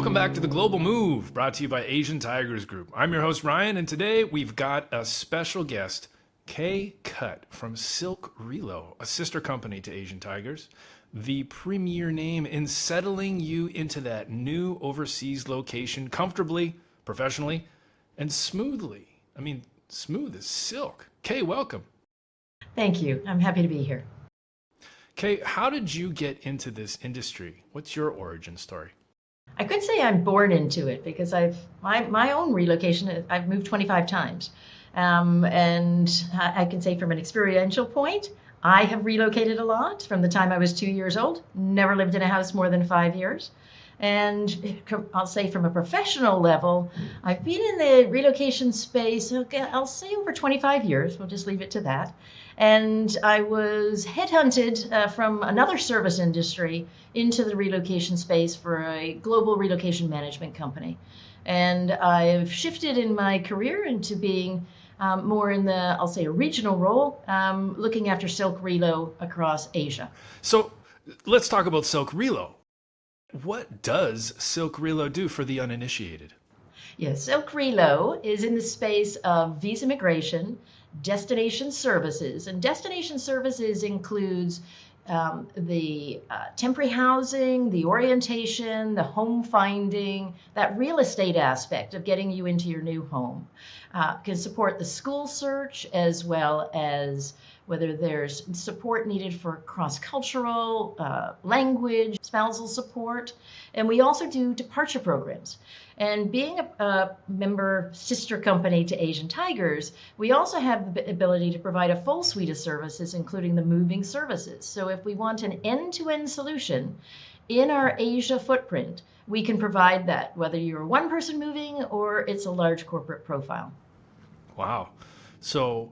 Welcome back to The Global Move, brought to you by Asian Tigers Group. I'm your host, Ryan, and today we've got a special guest, Kutt from Silk Relo, a sister company to Asian Tigers, the premier name in settling you into that new overseas location comfortably, professionally, and smoothly. I mean, smooth as silk. Kay, welcome. Thank you. I'm happy to be here. Kay, how did you get into this industry? What's your origin story? I could say I'm born into it because my own relocation, I've moved 25 times. And I can say from an experiential point, I have relocated a lot from the time I was 2 years old, never lived in a house more than 5 years. And I'll say from a professional level, I've been in the relocation space, I'll say over 25 years, we'll just leave it to that. And I was headhunted from another service industry into the relocation space for a global relocation management company. And I've shifted in my career into being more in the, I'll say, a regional role, looking after Silk Relo across Asia. So let's talk about Silk Relo. What does Silk Relo do for the uninitiated? Yes, Silk Relo is in the space of visa migration, destination services, and destination services includes the temporary housing, the orientation, the home finding, that real estate aspect of getting you into your new home. Can support the school search as well as whether there's support needed for cross-cultural, language, spousal support. And we also do departure programs. And being a member sister company to Asian Tigers, we also have the ability to provide a full suite of services, including the moving services. So if we want an end-to-end solution in our Asia footprint, we can provide that, whether you're one person moving or it's a large corporate profile. Wow. So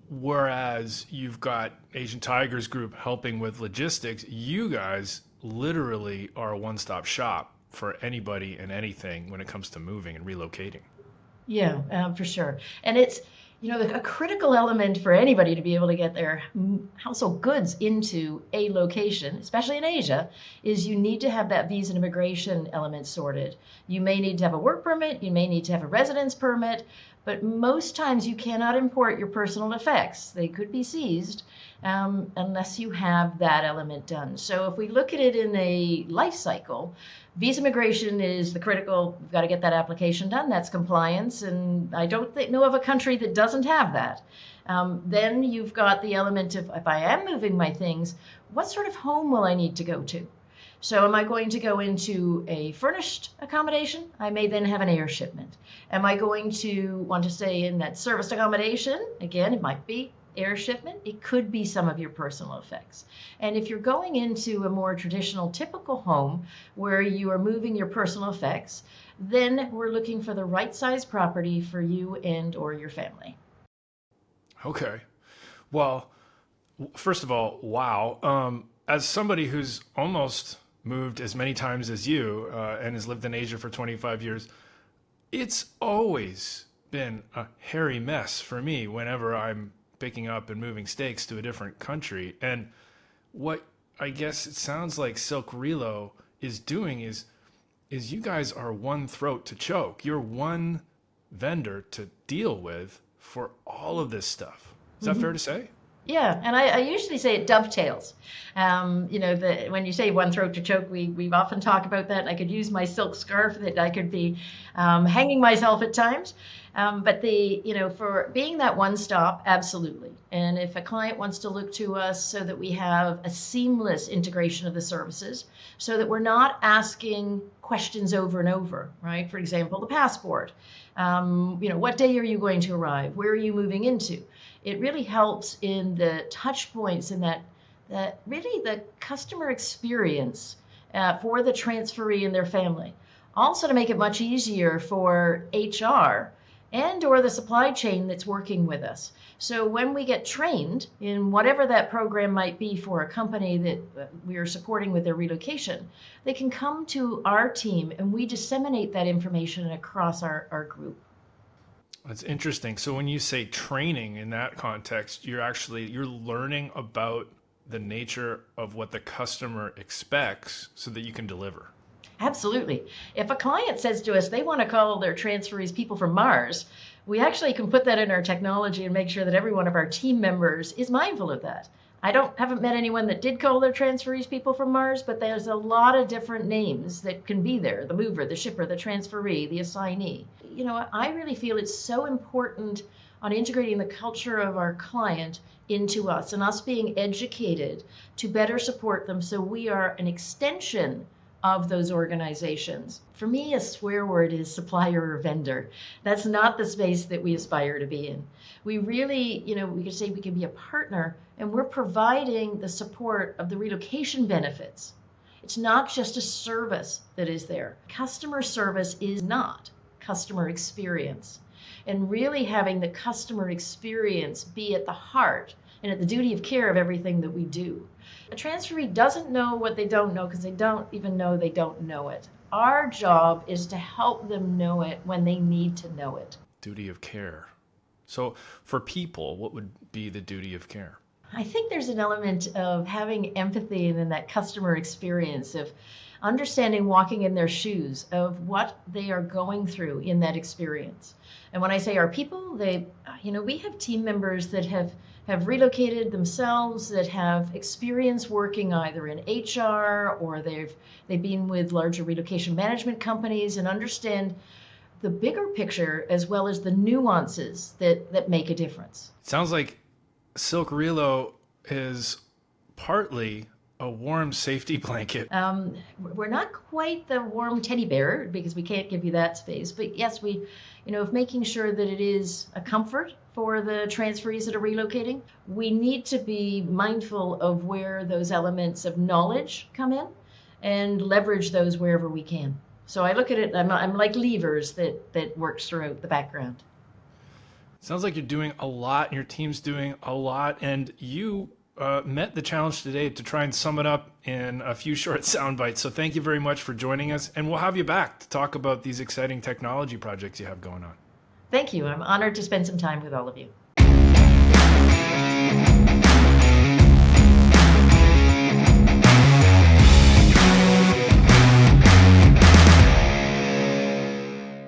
whereas you've got Asian Tigers Group helping with logistics, you guys literally are a one-stop shop for anybody and anything when it comes to moving and relocating. Yeah, for sure. And it's, a critical element for anybody to be able to get their household goods into a location, especially in Asia, is you need to have that visa and immigration element sorted. You may need to have a work permit, you may need to have a residence permit, but most times you cannot import your personal effects. They could be seized unless you have that element done. So if we look at it in a life cycle, visa migration is the critical, we've got to get that application done, that's compliance, and I don't know of a country that doesn't have that. Then you've got the element of, if I am moving my things, what sort of home will I need to go to? So am I going to go into a furnished accommodation? I may then have an air shipment. Am I going to want to stay in that serviced accommodation? Again, it might be air shipment. It could be some of your personal effects. And if you're going into a more traditional, typical home where you are moving your personal effects, then we're looking for the right size property for you and or your family. Okay. Well, first of all, wow. As somebody who's almost moved as many times as you and has lived in Asia for 25 years, it's always been a hairy mess for me whenever I'm picking up and moving stakes to a different country. And what I guess it sounds like Silk Relo is doing is you guys are one throat to choke. You're one vendor to deal with for all of this stuff. Is that fair to say? Yeah, and I usually say it dovetails. When you say one throat to choke, we often talk about that. I could use my silk scarf that I could be hanging myself at times. But for being that one stop, absolutely. And if a client wants to look to us so that we have a seamless integration of the services, so that we're not asking questions over and over, right? For example, the passport. What day are you going to arrive? Where are you moving into? It really helps in the touch points and that really the customer experience for the transferee and their family. Also to make it much easier for HR and or the supply chain that's working with us. So when we get trained in whatever that program might be for a company that we are supporting with their relocation, they can come to our team and we disseminate that information across our group. That's interesting. So when you say training in that context, you're learning about the nature of what the customer expects so that you can deliver. Absolutely. If a client says to us they want to call their transferees people from Mars, we actually can put that in our technology and make sure that every one of our team members is mindful of that. Haven't met anyone that did call their transferees people from Mars, but there's a lot of different names that can be there: the mover, the shipper, the transferee, the assignee. I really feel it's so important on integrating the culture of our client into us and us being educated to better support them so we are an extension of those organizations. For me, a swear word is supplier or vendor. That's not the space that we aspire to be in. We really, we could say we can be a partner, and we're providing the support of the relocation benefits. It's not just a service that is there. Customer service is not customer experience. And really having the customer experience be at the heart and at the duty of care of everything that we do. A transferee doesn't know what they don't know because they don't even know they don't know it. Our job is to help them know it when they need to know it. Duty of care. So for people, what would be the duty of care? I think there's an element of having empathy and then that customer experience of understanding, walking in their shoes of what they are going through in that experience. And when I say our people, we have team members that have relocated themselves, that have experience working either in HR or they've been with larger relocation management companies and understand the bigger picture as well as the nuances that make a difference. It sounds like Silk Relo is partly a warm safety blanket. We're not quite the warm teddy bear because we can't give you that space. But yes, of making sure that it is a comfort for the transferees that are relocating. We need to be mindful of where those elements of knowledge come in and leverage those wherever we can. So I look at it, I'm like levers that works throughout the background. Sounds like you're doing a lot and your team's doing a lot, and you met the challenge today to try and sum it up in a few short sound bites. So thank you very much for joining us, and we'll have you back to talk about these exciting technology projects you have going on. Thank you. I'm honored to spend some time with all of you.